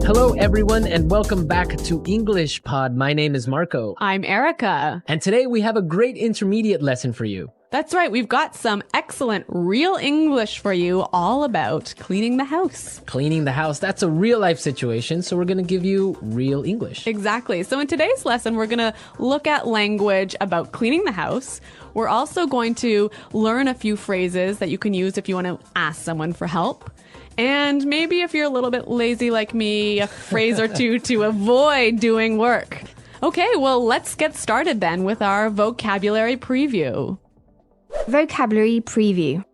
Hello, everyone, and welcome back to English Pod. My name is Marco. I'm Erica. And today we have a great intermediate lesson for you. That's right. We've got some excellent real English for you all about cleaning the house. Cleaning the house, that's a real life situation, so we're going to give you real English. Exactly. So in today's lesson, we're going to look at language about cleaning the house. We're also going to learn a few phrases that you can use if you want to ask someone for help. And maybe if you're a little bit lazy like me, a phrase or two to avoid doing work. Okay, well, let's get started then with our vocabulary preview. Vocabulary preview.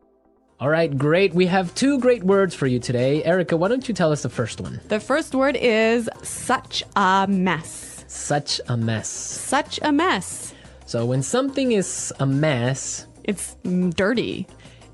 All right, great. We have two great words for you today. Erica, why don't you tell us the first one? The first word is such a mess. Such a mess. Such a mess. So when something is a mess... It's dirty.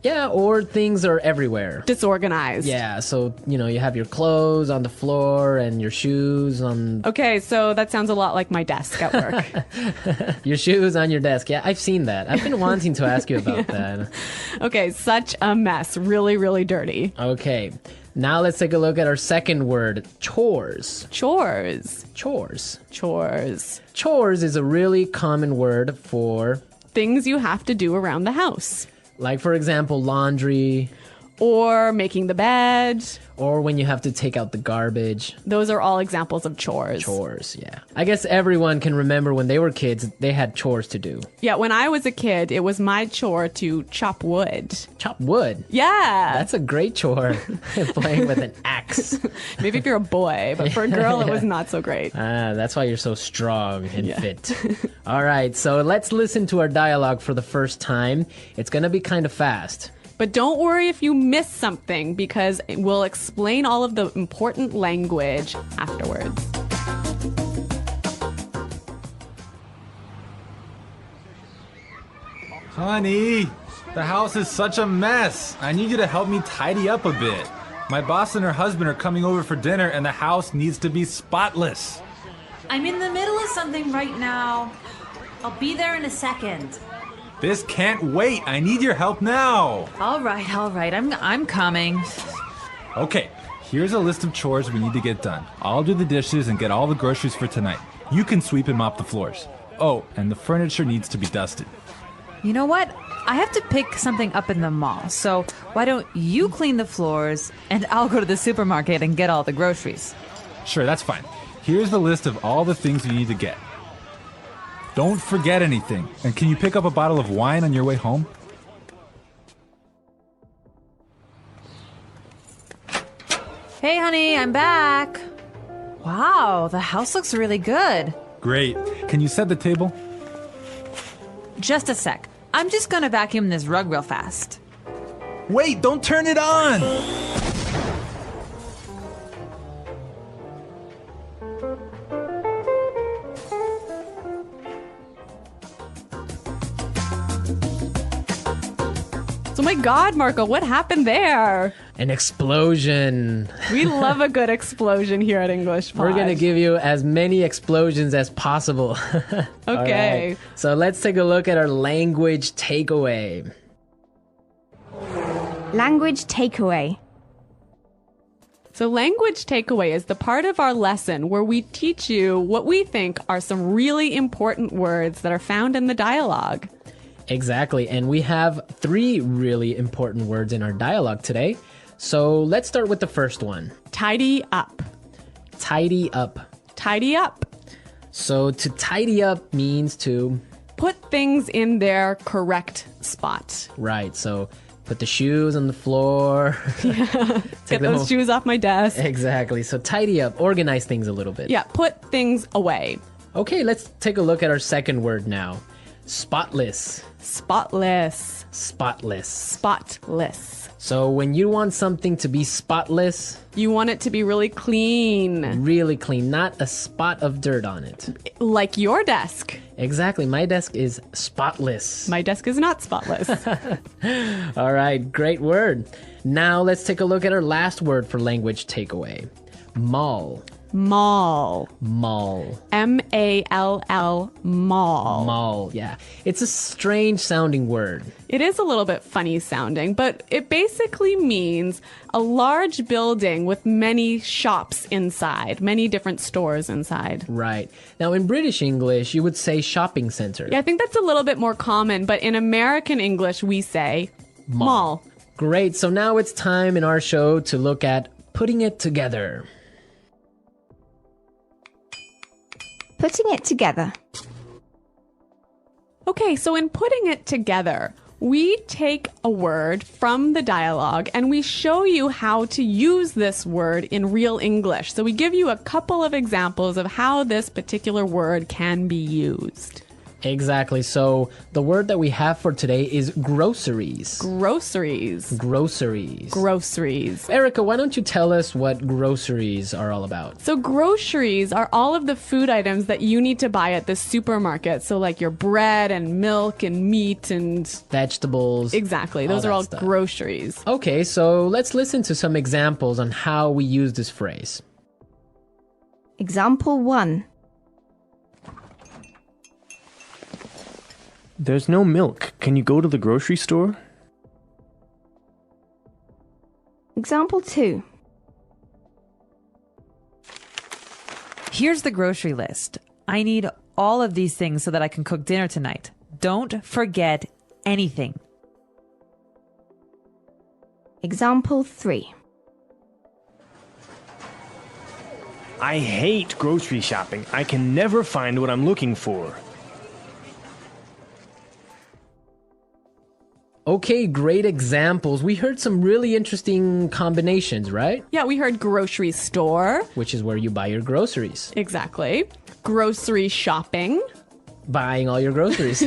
Yeah, or things are everywhere. Disorganized. Yeah, so, you have your clothes on the floor and your shoes on... Okay, so that sounds a lot like my desk at work. Your shoes on your desk. Yeah, I've seen that. I've been wanting to ask you about that. Okay, such a mess. Really, really dirty. Okay, now let's take a look at our second word, chores. Chores. Chores. Chores. Chores is a really common word for... things you have to do around the house. Like, for example, laundry. Or making the bed. Or when you have to take out the garbage. Those are all examples of chores. Chores, yeah. I guess everyone can remember when they were kids, they had chores to do. Yeah, when I was a kid, it was my chore to chop wood. Chop wood? Yeah. That's a great chore. Playing with an axe. Maybe if you're a boy, but for a girl, it was not so great. That's why you're so strong and fit. All right, so let's listen to our dialogue for the first time. It's going to be kind of fast. But don't worry if you miss something, because we'll explain all of the important language afterwards. Honey, the house is such a mess. I need you to help me tidy up a bit. My boss and her husband are coming over for dinner and the house needs to be spotless. I'm in the middle of something right now. I'll be there in a second. This can't wait. I need your help now. All right. I'm coming. Okay, here's a list of chores we need to get done. I'll do the dishes and get all the groceries for tonight. You can sweep and mop the floors. Oh, and the furniture needs to be dusted. You know what? I have to pick something up in the mall, so why don't you clean the floors and I'll go to the supermarket and get all the groceries. Sure, that's fine. Here's the list of all the things you need to get. Don't forget anything. And can you pick up a bottle of wine on your way home? Hey, honey, I'm back. Wow, the house looks really good. Great. Can you set the table? Just a sec. I'm just gonna vacuum this rug real fast. Wait, don't turn it on! So my God, Marco, what happened there? An explosion. We love a good explosion here at English Pod. We're going to give you as many explosions as possible. Okay. Right. So let's take a look at our language takeaway. Language takeaway. So language takeaway is the part of our lesson where we teach you what we think are some really important words that are found in the dialogue. Exactly. And we have 3 really important words in our dialogue today. So let's start with the first one. Tidy up. Tidy up. Tidy up. So to tidy up means to... put things in their correct spot. Right. So put the shoes on the floor. Get those shoes off my desk. Exactly. So tidy up. Organize things a little bit. Yeah. Put things away. Okay. Let's take a look at our second word now. Spotless. Spotless. Spotless. Spotless. So when you want something to be spotless... you want it to be really clean. Really clean. Not a spot of dirt on it. Like your desk. Exactly. My desk is spotless. My desk is not spotless. All right. Great word. Now let's take a look at our last word for language takeaway. Mall. Mall. Mall. M-A-L-L, mall. Mall, yeah. It's a strange sounding word. It is a little bit funny sounding, but it basically means a large building with many shops inside, many different stores inside. Right. Now, in British English, you would say shopping center. Yeah, I think that's a little bit more common, but in American English, we say mall. Great. So now it's time in our show to look at putting it together. Putting it together. Okay, so in putting it together, we take a word from the dialogue and we show you how to use this word in real English. So we give you a couple of examples of how this particular word can be used. Exactly. So the word that we have for today is groceries. Groceries. Groceries. Groceries. Erica, why don't you tell us what groceries are all about? So groceries are all of the food items that you need to buy at the supermarket. So like your bread and milk and meat and... Vegetables. Exactly. Those all are that all stuff. groceries. Okay, so let's listen to some examples on how we use this phrase. Example 1. There's no milk. Can you go to the grocery store? Example 2. Here's the grocery list. I need all of these things so that I can cook dinner tonight. Don't forget anything. Example 3. I hate grocery shopping. I can never find what I'm looking for. Okay, great examples. We heard some really interesting combinations, right? Yeah, we heard grocery store. Which is where you buy your groceries. Exactly. Grocery shopping. Buying all your groceries.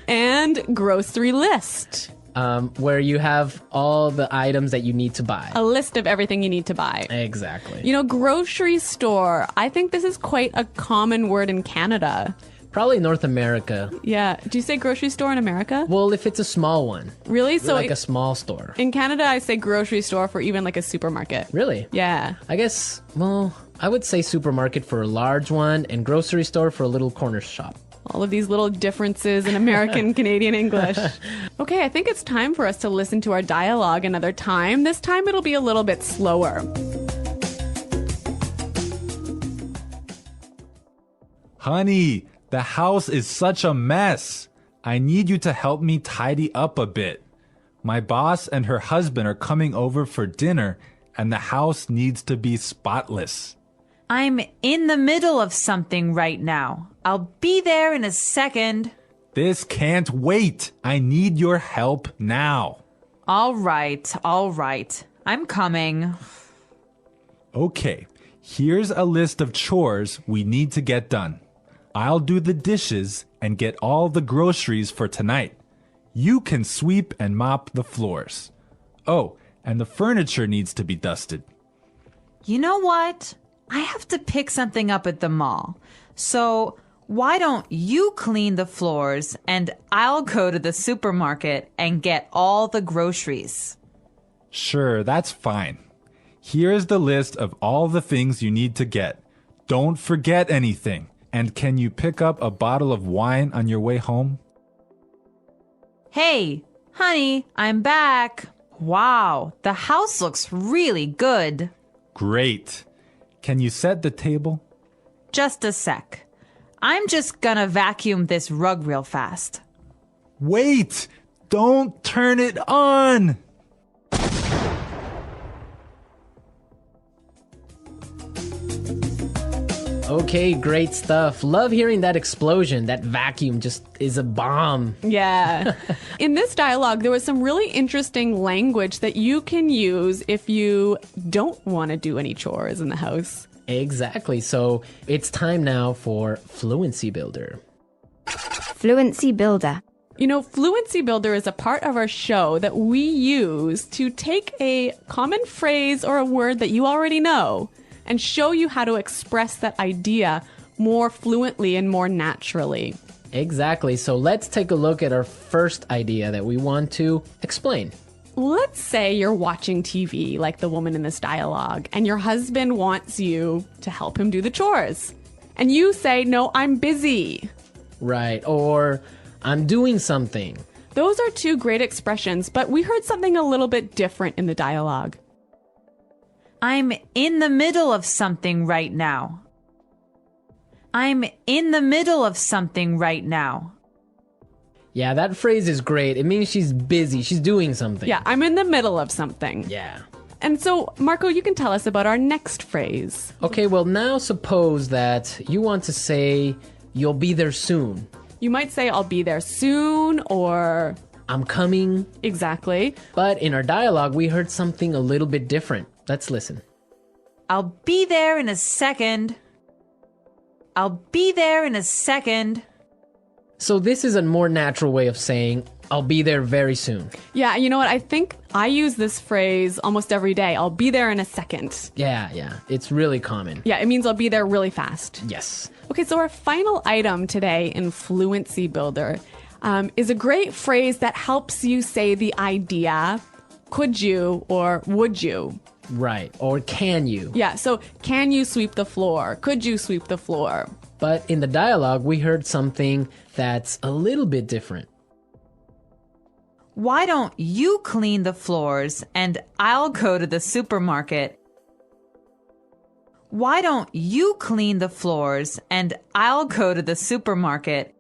And grocery list. Where you have all the items that you need to buy. A list of everything you need to buy. Exactly. You know, grocery store. I think this is quite a common word in Canada. Probably North America. Yeah. Do you say grocery store in America? Well, if it's a small one. Really? So Like a small store. in Canada, I say grocery store for even like a supermarket. Really? Yeah. I guess, well, I would say supermarket for a large one and grocery store for a little corner shop. All of these little differences in American Canadian English. Okay, I think it's time for us to listen to our dialogue another time. This time it'll be a little bit slower. Honey, the house is such a mess. I need you to help me tidy up a bit. My boss and her husband are coming over for dinner, and the house needs to be spotless. I'm in the middle of something right now. I'll be there in a second. This can't wait. I need your help now. All right. I'm coming. Okay, here's a list of chores we need to get done. I'll do the dishes and get all the groceries for tonight. You can sweep and mop the floors. Oh, and the furniture needs to be dusted. You know what? I have to pick something up at the mall. So why don't you clean the floors and I'll go to the supermarket and get all the groceries? Sure, that's fine. Here's the list of all the things you need to get. Don't forget anything. And can you pick up a bottle of wine on your way home? Hey, honey, I'm back. Wow, the house looks really good. Great. Can you set the table? Just a sec. I'm just gonna vacuum this rug real fast. Wait! Don't turn it on! Okay, great stuff. Love hearing that explosion. That vacuum just is a bomb. Yeah. In this dialogue, there was some really interesting language that you can use if you don't want to do any chores in the house. Exactly. So it's time now for Fluency Builder. Fluency Builder. You know, Fluency Builder is a part of our show that we use to take a common phrase or a word that you already know and show you how to express that idea more fluently and more naturally. Exactly. So let's take a look at our first idea that we want to explain. let's say you're watching TV like the woman in this dialogue, and your husband wants you to help him do the chores. And you say, no, I'm busy. Right. Or I'm doing something. Those are two great expressions, but we heard something a little bit different in the dialogue. I'm in the middle of something right now. I'm in the middle of something right now. Yeah, that phrase is great. It means she's busy. She's doing something. Yeah, I'm in the middle of something. Yeah. And so, Marco, you can tell us about our next phrase. Okay, well, now suppose that you want to say, you'll be there soon. You might say, I'll be there soon, or I'm coming. exactly. But in our dialogue, we heard something a little bit different. Let's listen. I'll be there in a second. I'll be there in a second. So this is a more natural way of saying, I'll be there very soon. Yeah, you know what? I think I use this phrase almost every day. I'll be there in a second. Yeah. It's really common. Yeah, it means I'll be there really fast. Yes. Okay, so our final item today in Fluency Builder is a great phrase that helps you say the idea, could you or would you? Right. Or can you? Yeah, so can you sweep the floor? Could you sweep the floor? But in the dialogue, we heard something that's a little bit different. Why don't you clean the floors and I'll go to the supermarket? Why don't you clean the floors and I'll go to the supermarket?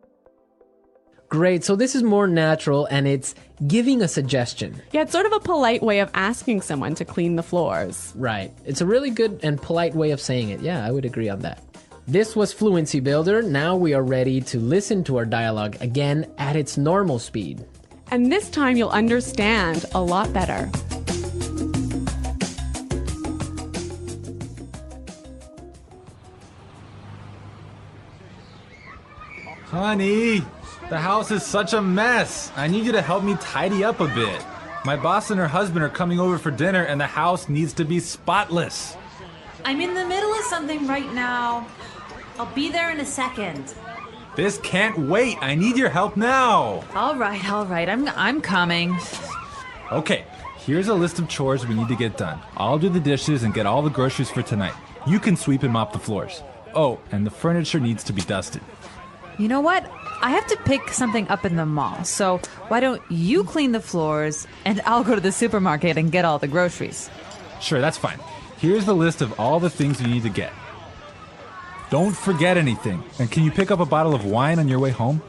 Great. So this is more natural and it's giving a suggestion. Yeah, it's sort of a polite way of asking someone to clean the floors. Right. It's a really good and polite way of saying it. Yeah, I would agree on that. This was Fluency Builder. Now we are ready to listen to our dialogue again at its normal speed. And this time you'll understand a lot better. Honey, the house is such a mess. I need you to help me tidy up a bit. My boss and her husband are coming over for dinner and the house needs to be spotless. I'm in the middle of something right now. I'll be there in a second. This can't wait. I need your help now. All right. I'm coming. Okay, here's a list of chores we need to get done. I'll do the dishes and get all the groceries for tonight. You can sweep and mop the floors. Oh, and the furniture needs to be dusted. You know what? I have to pick something up in the mall. So why don't you clean the floors and I'll go to the supermarket and get all the groceries? Sure, that's fine. Here's the list of all the things you need to get. Don't forget anything. And can you pick up a bottle of wine on your way home?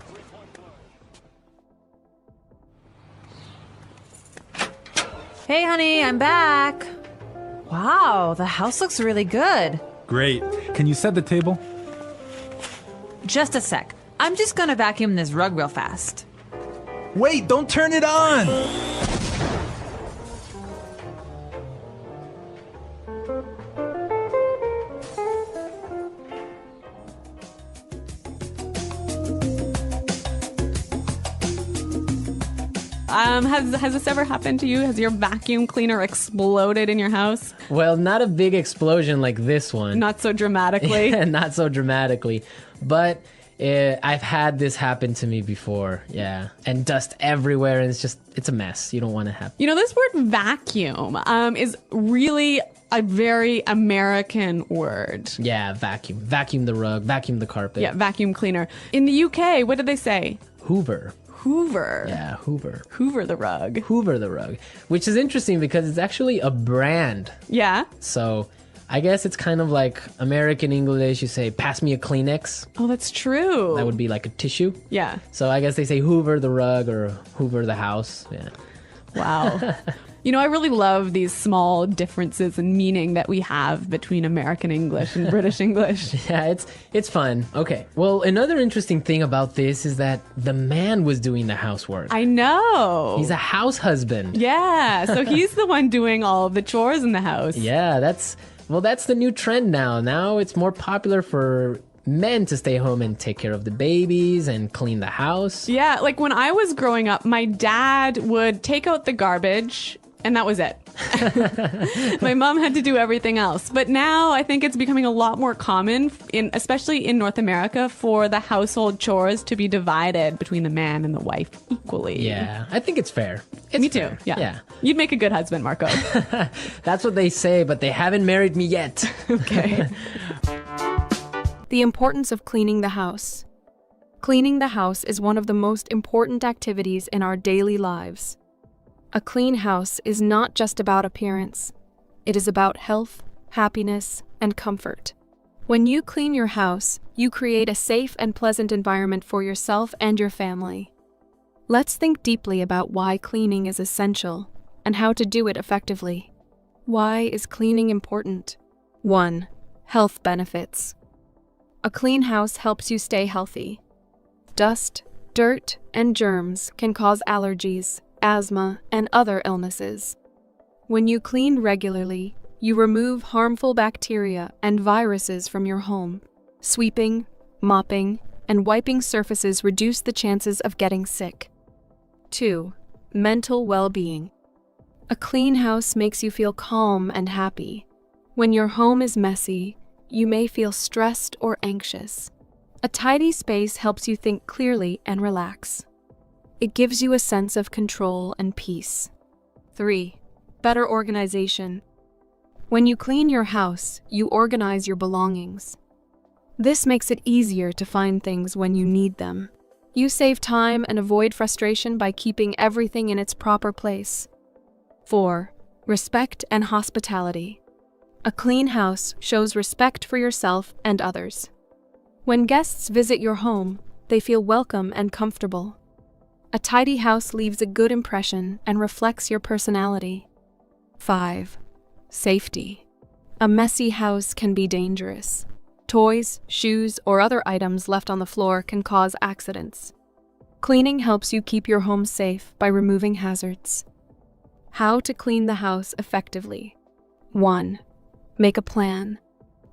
Hey, honey, I'm back. Wow, the house looks really good. Great. Can you set the table? Just a sec. I'm just gonna vacuum this rug real fast. Wait, don't turn it on! Has this ever happened to you? Has your vacuum cleaner exploded in your house? Well, not a big explosion like this one. Not so dramatically. Not so dramatically. But I've had this happen to me before. Yeah. And dust everywhere. And it's a mess. You don't want to have. You know, this word vacuum is really a very American word. Yeah, vacuum. Vacuum the rug. Vacuum the carpet. Yeah, vacuum cleaner. In the UK, what did they say? Hoover. Hoover. Yeah, Hoover. Hoover the rug. Hoover the rug. Which is interesting because it's actually a brand. Yeah. So I guess it's kind of like American English. You say, pass me a Kleenex. Oh, that's true. That would be like a tissue. Yeah. So I guess they say Hoover the rug or Hoover the house. Yeah. Wow. You know, I really love these small differences in meaning that we have between American English and British English. Yeah, it's fun. Okay. Well, another interesting thing about this is that the man was doing the housework. I know. He's a house husband. Yeah, so he's the one doing all of the chores in the house. Yeah, that's the new trend now. Now it's more popular for men to stay home and take care of the babies and clean the house. Yeah, like when I was growing up, my dad would take out the garbage and that was it. My mom had to do everything else. But now I think it's becoming a lot more common, especially in North America, for the household chores to be divided between the man and the wife equally. Yeah, I think it's fair. It's Me too. fair. Yeah. You'd make a good husband, Marco. That's what they say, but they haven't married me yet. Okay. The importance of cleaning the house. Cleaning the house is one of the most important activities in our daily lives. A clean house is not just about appearance. It is about health, happiness, and comfort. When you clean your house, you create a safe and pleasant environment for yourself and your family. Let's think deeply about why cleaning is essential and how to do it effectively. Why is cleaning important? 1. Health benefits. A clean house helps you stay healthy. Dust, dirt, and germs can cause allergies, asthma, and other illnesses. When you clean regularly, you remove harmful bacteria and viruses from your home. Sweeping, mopping, and wiping surfaces reduce the chances of getting sick. 2. Mental well-being. A clean house makes you feel calm and happy. When your home is messy, you may feel stressed or anxious. A tidy space helps you think clearly and relax. It gives you a sense of control and peace. 3. Better organization. When you clean your house, you organize your belongings. This makes it easier to find things when you need them. You save time and avoid frustration by keeping everything in its proper place. 4. Respect and hospitality. A clean house shows respect for yourself and others. When guests visit your home, they feel welcome and comfortable. A tidy house leaves a good impression and reflects your personality. 5. Safety. A messy house can be dangerous. Toys, shoes, or other items left on the floor can cause accidents. Cleaning helps you keep your home safe by removing hazards. How to clean the house effectively. 1. Make a plan.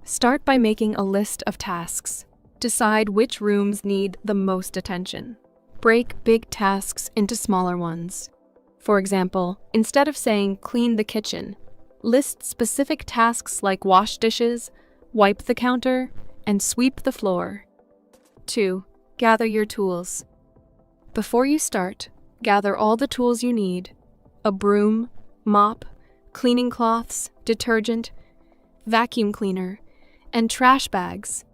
Start by making a list of tasks. Decide which rooms need the most attention. Break big tasks into smaller ones. For example, instead of saying clean the kitchen, list specific tasks like wash dishes, wipe the counter, and sweep the floor. 2. Gather your tools. Before you start, gather all the tools you need: a broom, mop, cleaning cloths, detergent, vacuum cleaner, and trash bags.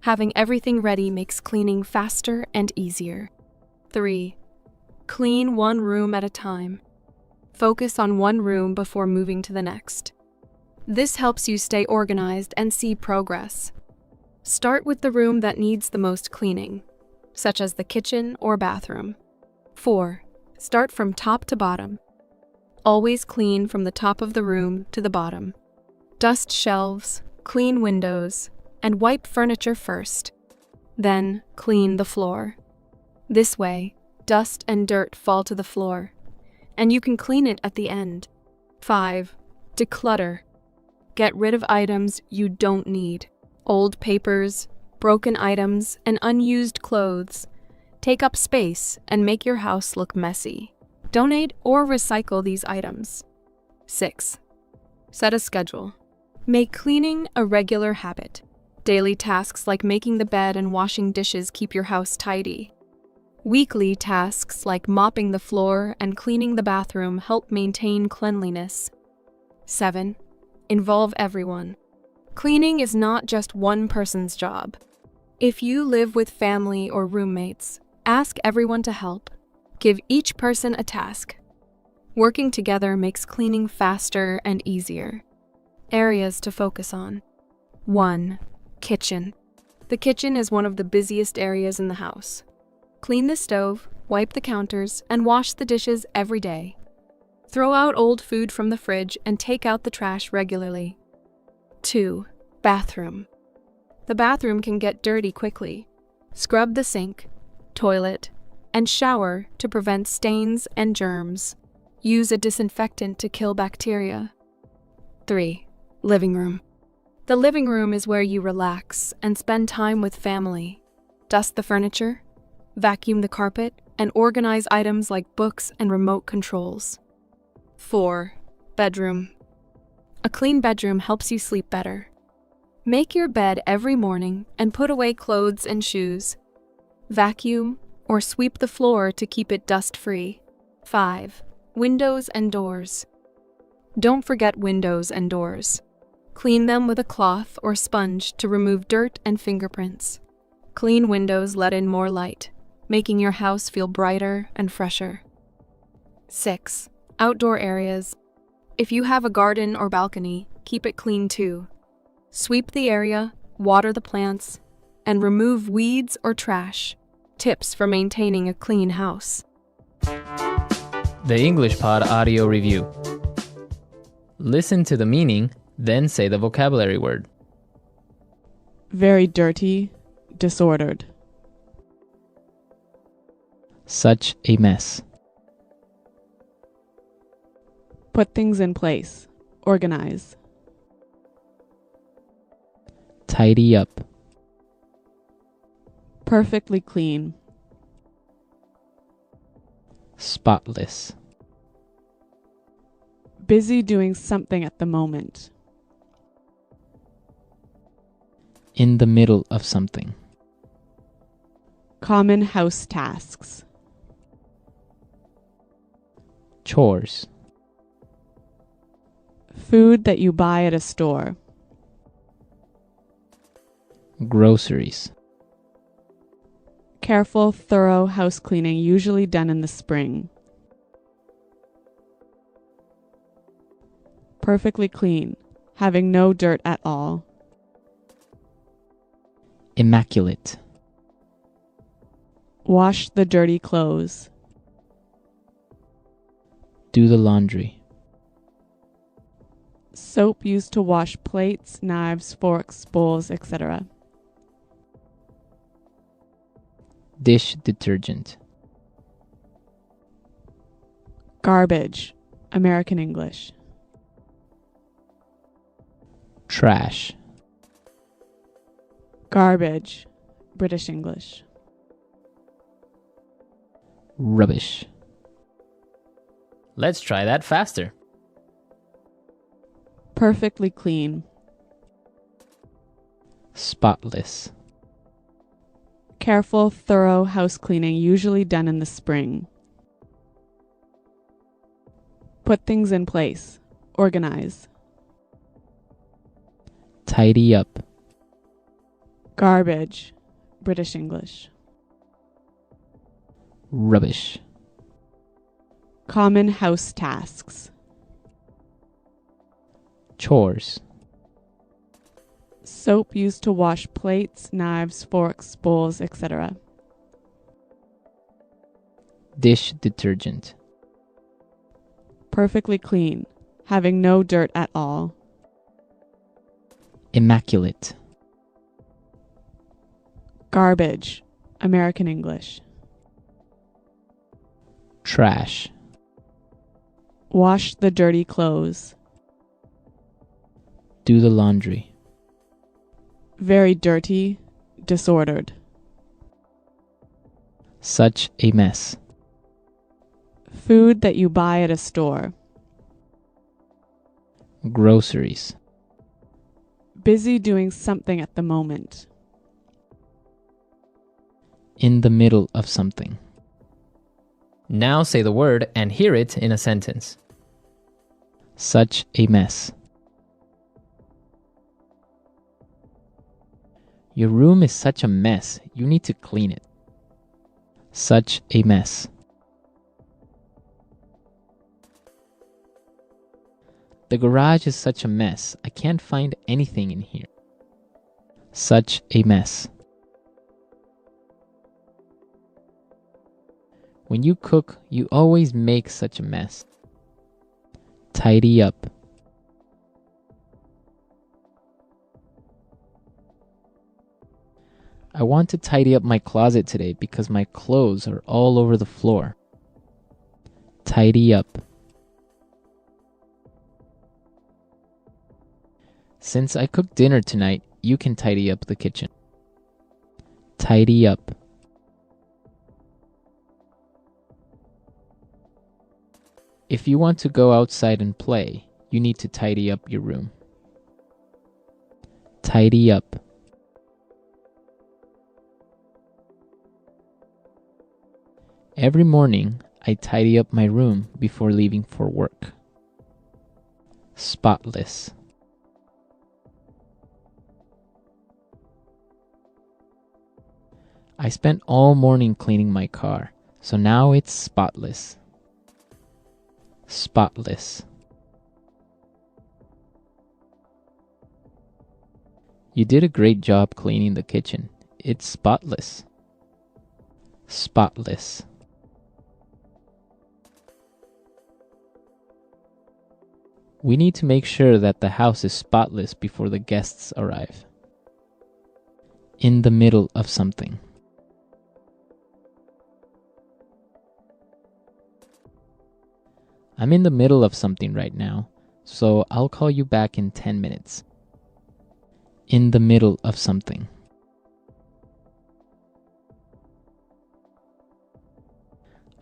Having everything ready makes cleaning faster and easier. 3. Clean one room at a time. Focus on one room before moving to the next. This helps you stay organized and see progress. Start with the room that needs the most cleaning, such as the kitchen or bathroom. 4. Start from top to bottom. Always clean from the top of the room to the bottom. Dust shelves, clean windows, and wipe furniture first. Then clean the floor. This way, dust and dirt fall to the floor, and you can clean it at the end. 5. Declutter. Get rid of items you don't need. Old papers, broken items, and unused clothes take up space and make your house look messy. Donate or recycle these items. 6. Set a schedule. Make cleaning a regular habit. Daily tasks like making the bed and washing dishes keep your house tidy. Weekly tasks like mopping the floor and cleaning the bathroom help maintain cleanliness. 7. Involve everyone. Cleaning is not just one person's job. If you live with family or roommates, ask everyone to help. Give each person a task. Working together makes cleaning faster and easier. Areas to focus on. 1. Kitchen. The kitchen is one of the busiest areas in the house. Clean the stove, wipe the counters, and wash the dishes every day. Throw out old food from the fridge and take out the trash regularly. 2. Bathroom. The bathroom can get dirty quickly. Scrub the sink, toilet, and shower to prevent stains and germs. Use a disinfectant to kill bacteria. 3. Living room. The living room is where you relax and spend time with family. Dust the furniture, vacuum the carpet, and organize items like books and remote controls. 4. bedroom. A clean bedroom helps you sleep better. Make your bed every morning and put away clothes and shoes. Vacuum or sweep the floor to keep it dust-free. 5. Windows and doors. Don't forget windows and doors. Clean them with a cloth or sponge to remove dirt and fingerprints. Clean windows let in more light, making your house feel brighter and fresher. 6. Outdoor areas. If you have a garden or balcony, keep it clean too. Sweep the area, water the plants, and remove weeds or trash. Tips for maintaining a clean house. The English Pod audio review. Listen to the meaning, then say the vocabulary word. Very dirty, disordered. Such a mess. Put things in place. Organize. Tidy up. Perfectly clean. Spotless. Busy doing something at the moment. In the middle of something. Common house tasks. Chores. Food that you buy at a store. Groceries. Careful, thorough house cleaning usually done in the spring. Perfectly clean, having no dirt at all. Immaculate. Wash the dirty clothes. Do the laundry. Soap used to wash plates, knives, forks, bowls, etc. Dish detergent. Garbage, American English. Trash. Garbage, British English. Rubbish. Let's try that faster. Perfectly clean. Spotless. Careful, thorough house cleaning usually done in the spring. Put things in place. Organize. Tidy up. Garbage, British English. Rubbish. Common house tasks. Chores. Soap used to wash plates, knives, forks, bowls, etc. Dish detergent. Perfectly clean, having no dirt at all. Immaculate. Garbage, American English. Trash. Wash the dirty clothes. Do the laundry. Very dirty, disordered. Such a mess. Food that you buy at a store. Groceries. Busy doing something at the moment. In the middle of something. Now say the word and hear it in a sentence. Such a mess. Your room is such a mess. You need to clean it. Such a mess. The garage is such a mess. I can't find anything in here. Such a mess. When you cook, you always make such a mess. Tidy up. I want to tidy up my closet today because my clothes are all over the floor. Tidy up. Since I cooked dinner tonight, you can tidy up the kitchen. Tidy up. If you want to go outside and play, You need to tidy up your room. Tidy up. Every morning, I tidy up my room before leaving for work. Spotless. I spent all morning cleaning my car, so now it's spotless. Spotless. You did a great job cleaning the kitchen. It's spotless. Spotless. We need to make sure that the house is spotless before the guests arrive. In the middle of something. I'm in the middle of something right now, so I'll call you back in 10 minutes. In the middle of something.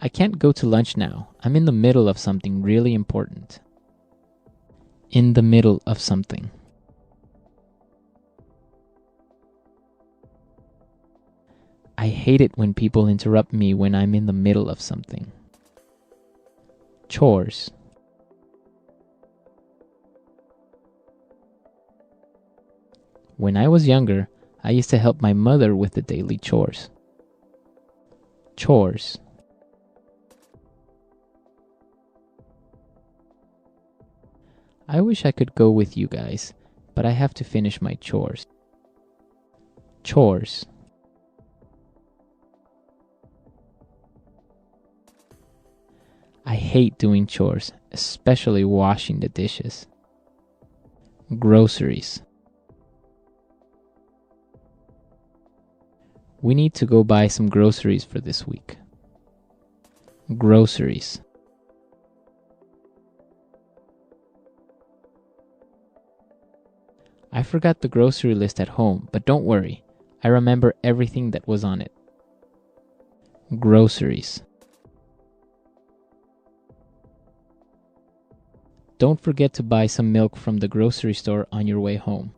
I can't go to lunch now. I'm in the middle of something really important. In the middle of something. I hate it when people interrupt me when I'm in the middle of something. Chores. When I was younger, I used to help my mother with the daily chores. Chores. I wish I could go with you guys, but I have to finish my chores. Chores. I hate doing chores, especially washing the dishes. Groceries. We need to go buy some groceries for this week. Groceries. I forgot the grocery list at home, but don't worry. I remember everything that was on it. Groceries. Don't forget to buy some milk from the grocery store on your way home.